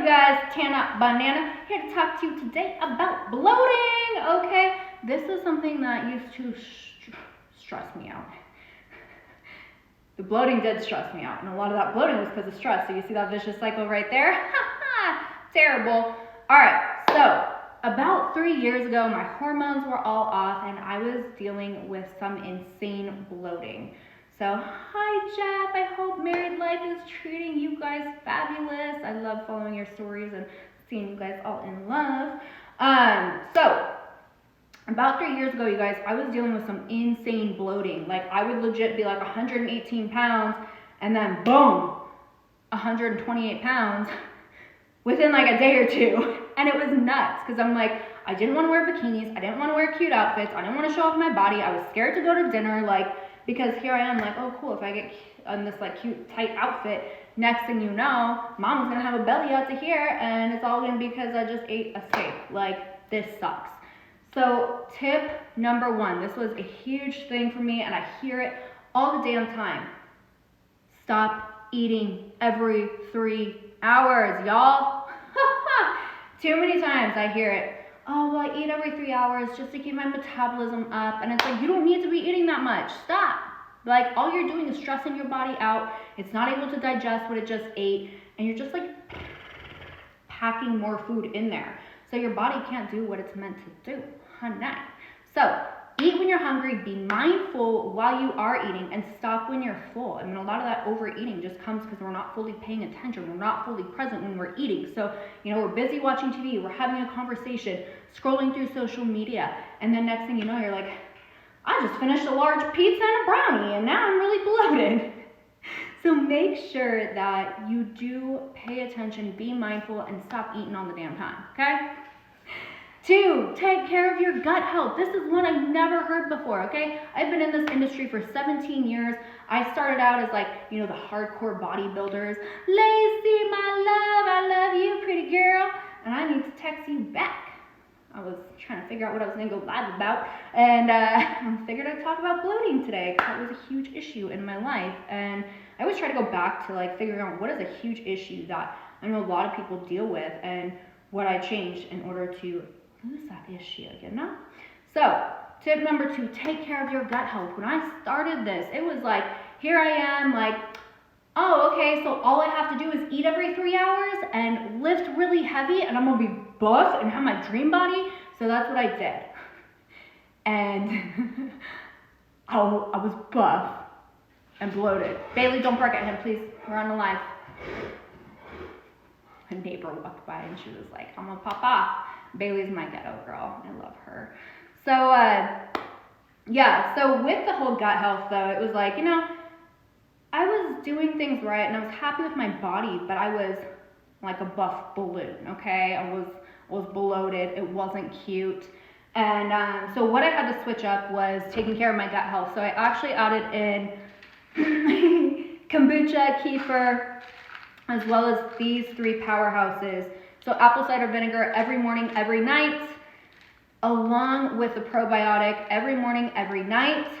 you guys? Tana Banana here to talk to you today about bloating, okay? This is something that used to stress me out. The bloating did stress me out, and a lot of that bloating was because of stress. So you see that vicious cycle right there? Terrible. All right, so about 3 years ago, my hormones were all off, and I was dealing with some insane bloating. So, hi Jeff, I hope married life is treating you guys fabulous. I love following your stories and seeing you guys all in love. So, about 3 years ago, you guys, I was dealing with some insane bloating. Like, I would legit be like 118 pounds, and then boom, 128 pounds within like a day or two. And it was nuts, because I'm like, I didn't want to wear bikinis, I didn't want to wear cute outfits, I didn't want to show off my body, I was scared to go to dinner, like, because here I am like, oh cool, if I get on this like cute tight outfit, next thing you know, mom's gonna have a belly out to here, and it's all gonna be because I just ate a steak. Like, this sucks. So tip number 1, this was a huge thing for me, and I hear it all the damn time. Stop eating every 3 hours, y'all. Too many times I hear it. Oh, well, I eat every 3 hours just to keep my metabolism up. And it's like, you don't need to be eating that much. Stop. Like, all you're doing is stressing your body out. It's not able to digest what it just ate. And you're just like packing more food in there. So your body can't do what it's meant to do. Honey. So eat when you're hungry. Be mindful while you are eating, and stop when you're full. I mean, a lot of that overeating just comes because we're not fully paying attention. We're not fully present when we're eating. So, you know, we're busy watching TV. We're having a conversation, scrolling through social media. And then next thing you know, you're like, I just finished a large pizza and a brownie, and now I'm really bloated. So make sure that you do pay attention, be mindful, and stop eating all the damn time, okay? 2, take care of your gut health. This is one I've never heard before, okay? I've been in this industry for 17 years. I started out as like, you know, the hardcore bodybuilders. Lacey, my love, I love you, pretty girl. And I need to text you back. I was trying to figure out what I was going to go live about. And I figured I'd talk about bloating today, because that was a huge issue in my life. And I always try to go back to like figuring out what is a huge issue that I know a lot of people deal with, and what I changed in order to lose that issue, you know? So, tip number 2, take care of your gut health. When I started this, it was like, here I am, like, oh, okay, so all I have to do is eat every 3 hours and lift really heavy, and I'm gonna be buff and have my dream body. So that's what I did. And I was buff and bloated. Bailey, don't bark at him, please. We're on the live. A neighbor walked by and she was like, I'm gonna pop off. Bailey's my ghetto girl. I love her. So, yeah, so with the whole gut health, though, it was like, you know, I was doing things right, and I was happy with my body, but I was like a buff balloon, okay? I was bloated. It wasn't cute. And so what I had to switch up was taking care of my gut health. So I actually added in kombucha, kefir, as well as these 3 powerhouses. So apple cider vinegar every morning, every night, along with the probiotic every morning, every night.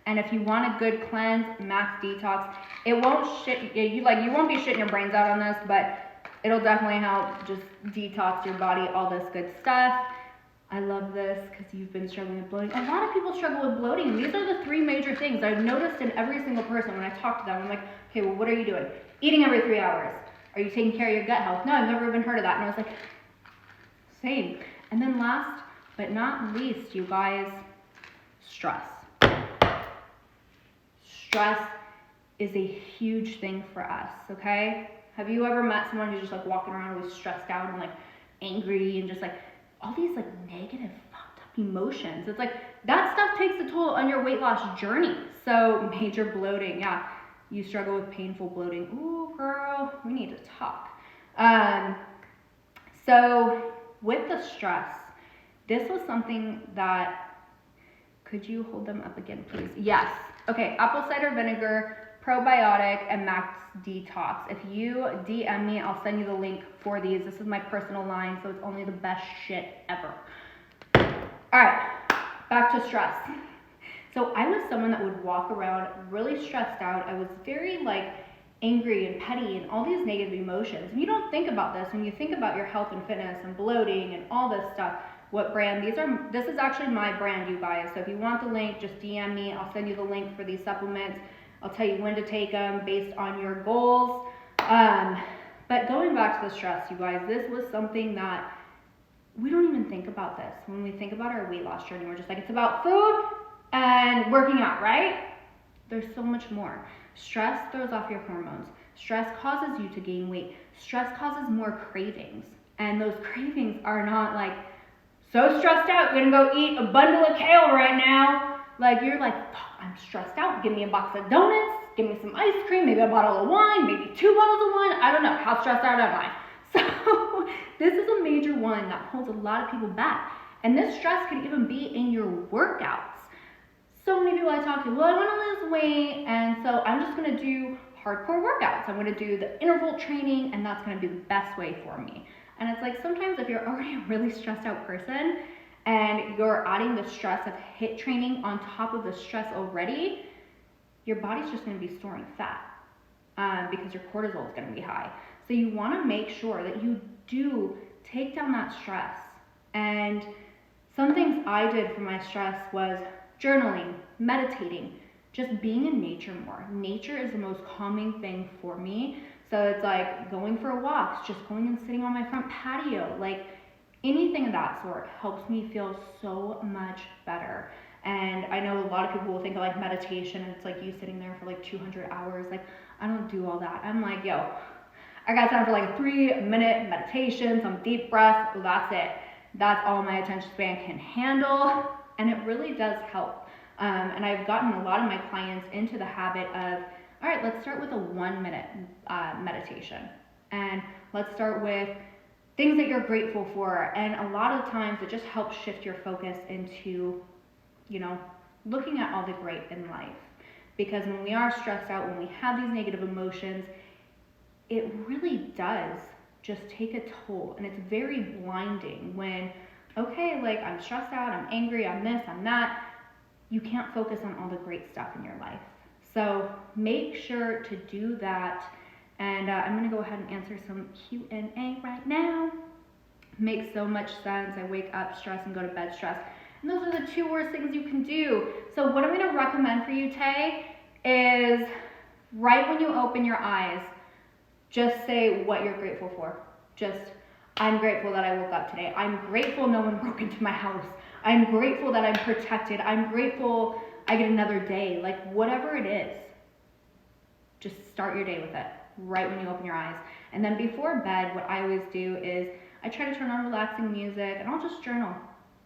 And if you want a good cleanse, max detox, it won't you won't be shitting your brains out on this, but it'll definitely help just detox your body, all this good stuff. I love this because you've been struggling with bloating. A lot of people struggle with bloating. These are the 3 major things I've noticed in every single person when I talk to them. I'm like, okay, well, what are you doing? Eating every 3 hours. Are you taking care of your gut health? No, I've never even heard of that. And I was like, same. And then last but not least, you guys, stress. Stress is a huge thing for us, okay? Have you ever met someone who's just like walking around always stressed out and like angry and just like all these like negative fucked up emotions? It's like that stuff takes a toll on your weight loss journey. So major bloating, yeah. You struggle with painful bloating. Ooh, girl, we need to talk. So with the stress, this was something that, could you hold them up again, please? Yes. Okay, apple cider vinegar, probiotic, and max detox. If you DM me, I'll send you the link for these. This is my personal line, so it's only the best shit ever. All right, back to stress. So I was someone that would walk around really stressed out. I was very like angry and petty and all these negative emotions. And you don't think about this when you think about your health and fitness and bloating and all this stuff. What brand these are? This is actually my brand, you guys. So if you want the link, just DM me. I'll send you the link for these supplements. I'll tell you when to take them based on your goals. But going back to the stress, you guys, this was something that we don't even think about this. When we think about our weight loss journey, we're just like, it's about food and working out, right? There's so much more. Stress throws off your hormones. Stress causes you to gain weight. Stress causes more cravings. And those cravings are not like, so stressed out, gonna go eat a bundle of kale right now. Like, you're like, oh, I'm stressed out. Give me a box of donuts, give me some ice cream, maybe a bottle of wine, maybe 2 bottles of wine. I don't know. How stressed out am I? So this is a major one that holds a lot of people back. And this stress can even be in your workouts. So many people I talk to, well, I want to lose weight, and so I'm just going to do hardcore workouts. I'm going to do the interval training, and that's going to be the best way for me. And it's like, sometimes if you're already a really stressed out person and you're adding the stress of HIIT training on top of the stress already, your body's just going to be storing fat because your cortisol is going to be high. So you want to make sure that you do take down that stress. And some things I did for my stress was journaling, meditating, just being in nature more. Nature is the most calming thing for me. So it's like going for walks, just going and sitting on my front patio, like anything of that sort helps me feel so much better. And I know a lot of people will think of like meditation, and it's like you sitting there for like 200 hours. Like, I don't do all that. I'm like, yo, I got time for like a 3-minute meditation, some deep breaths. Well, that's it. That's all my attention span can handle. And it really does help. And I've gotten a lot of my clients into the habit of, all right, let's start with a 1-minute meditation. And let's start with things that you're grateful for. And a lot of times it just helps shift your focus into, you know, looking at all the great in life. Because when we are stressed out, when we have these negative emotions, it really does just take a toll. And it's very blinding when, okay, like I'm stressed out, I'm angry, I'm this, I'm that. You can't focus on all the great stuff in your life. So make sure to do that. And I'm gonna go ahead and answer some Q&A right now. Makes so much sense. I wake up stressed and go to bed stressed. And those are the 2 worst things you can do. So what I'm gonna recommend for you, Tay, is right when you open your eyes, just say what you're grateful for. Just, I'm grateful that I woke up today. I'm grateful no one broke into my house. I'm grateful that I'm protected. I'm grateful I get another day. Like, whatever it is, just start your day with it right when you open your eyes. And then before bed, what I always do is I try to turn on relaxing music, and I'll just journal.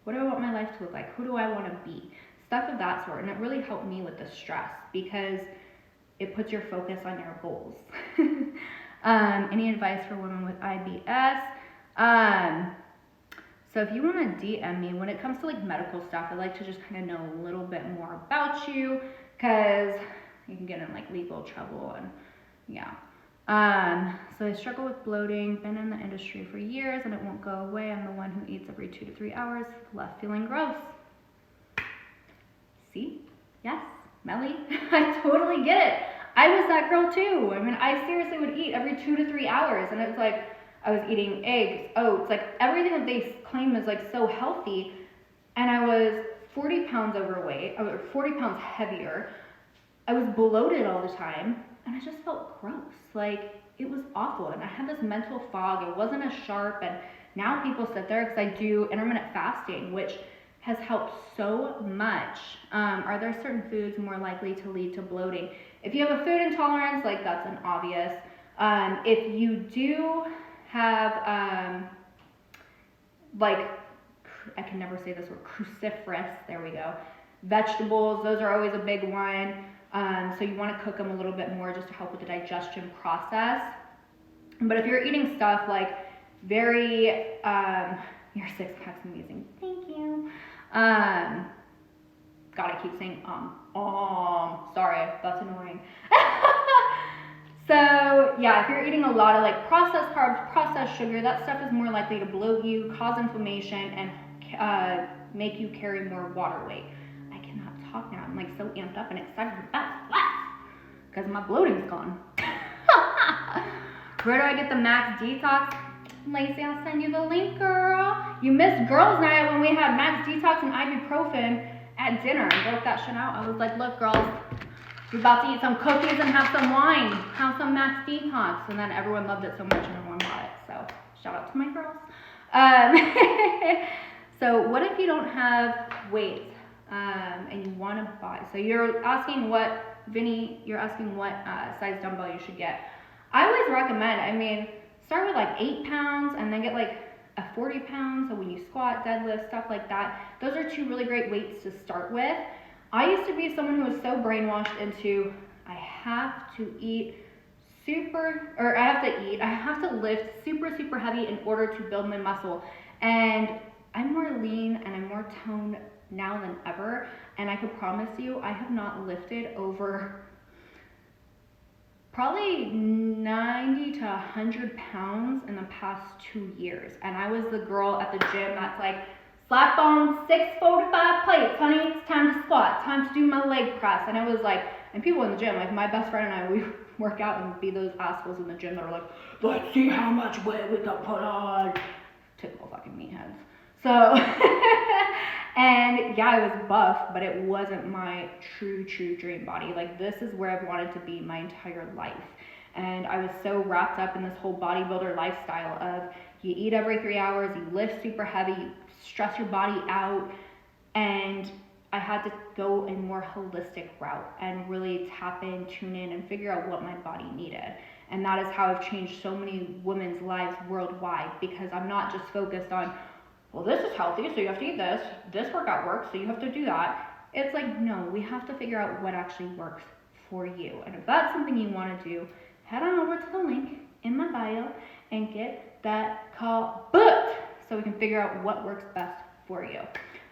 What do I want my life to look like? Who do I want to be? Stuff of that sort. And it really helped me with the stress because it puts your focus on your goals. Any advice for women with IBS? So if you want to DM me, when it comes to like medical stuff, I like to just kind of know a little bit more about you, because you can get in like legal trouble and yeah. So I struggle with bloating, been in the industry for years and it won't go away. I'm the one who eats every 2 to 3 hours, left feeling gross. See? Yes, Melly, I totally get it. I was that girl too. I mean, I seriously would eat every 2 to 3 hours, and it's like I was eating eggs, oats, like everything that they claim is like so healthy, and I was 40 pounds overweight, I was 40 pounds heavier. I was bloated all the time, and I just felt gross. Like, it was awful, and I had this mental fog. It wasn't as sharp, and now people sit there because I do intermittent fasting, which has helped so much. Are there certain foods more likely to lead to bloating? If you have a food intolerance, like that's an obvious. If you do have, like, I can never say this word, cruciferous, there we go. Vegetables, those are always a big one. So you want to cook them a little bit more just to help with the digestion process. But if you're eating stuff like very, your 6-pack's amazing, thank you. God, I keep saying, sorry, that's annoying. So yeah, if you're eating a lot of like processed carbs, processed sugar, that stuff is more likely to bloat you, cause inflammation, and make you carry more water weight. I cannot talk now. I'm like so amped up and excited about what? Because my bloating's gone. Where do I get the Max Detox? Lacey, I'll send you the link, girl. You missed girls' night when we had Max Detox and ibuprofen at dinner and broke that shit out. I was like, look, girls, we're about to eat some cookies and have some wine, have some Max Detox. And then everyone loved it so much and everyone bought it. So shout out to my girls. So what if you don't have weights and you want to buy? So you're asking what, Vinny, you're asking what size dumbbell you should get. I always recommend, I mean, start with like 8 pounds and then get like a 40 pounds. So when you squat, deadlift, stuff like that, those are 2 really great weights to start with. I used to be someone who was so brainwashed into, I have to lift super heavy in order to build my muscle. And I'm more lean and I'm more toned now than ever. And I can promise you, I have not lifted over probably 90 to 100 pounds in the past 2 years. And I was the girl at the gym that's like, slap on 6 4 to 5 plates, honey, it's time to squat, time to do my leg press. And I was like, and people in the gym, like my best friend and I, we work out and be those assholes in the gym that are like, let's see how much weight we can put on. Typical fucking meatheads. So, and yeah, I was buff, but it wasn't my true dream body. Like this is where I've wanted to be my entire life. And I was so wrapped up in this whole bodybuilder lifestyle of you eat every 3 hours, you lift super heavy, you stress your body out. And I had to go a more holistic route and really tap in, tune in, and figure out what my body needed. And that is how I've changed so many women's lives worldwide, because I'm not just focused on, well, this is healthy, so you have to eat this. This workout works, so you have to do that. It's like, no, we have to figure out what actually works for you. And if that's something you want to do, head on over to the link in my bio and get that call booked so we can figure out what works best for you.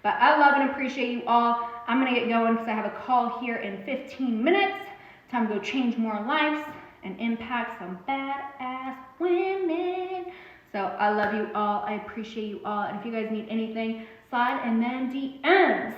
But I love and appreciate you all. I'm going to get going because I have a call here in 15 minutes. Time to go change more lives and impact some badass women. So I love you all. I appreciate you all. And if you guys need anything, slide in them DMs.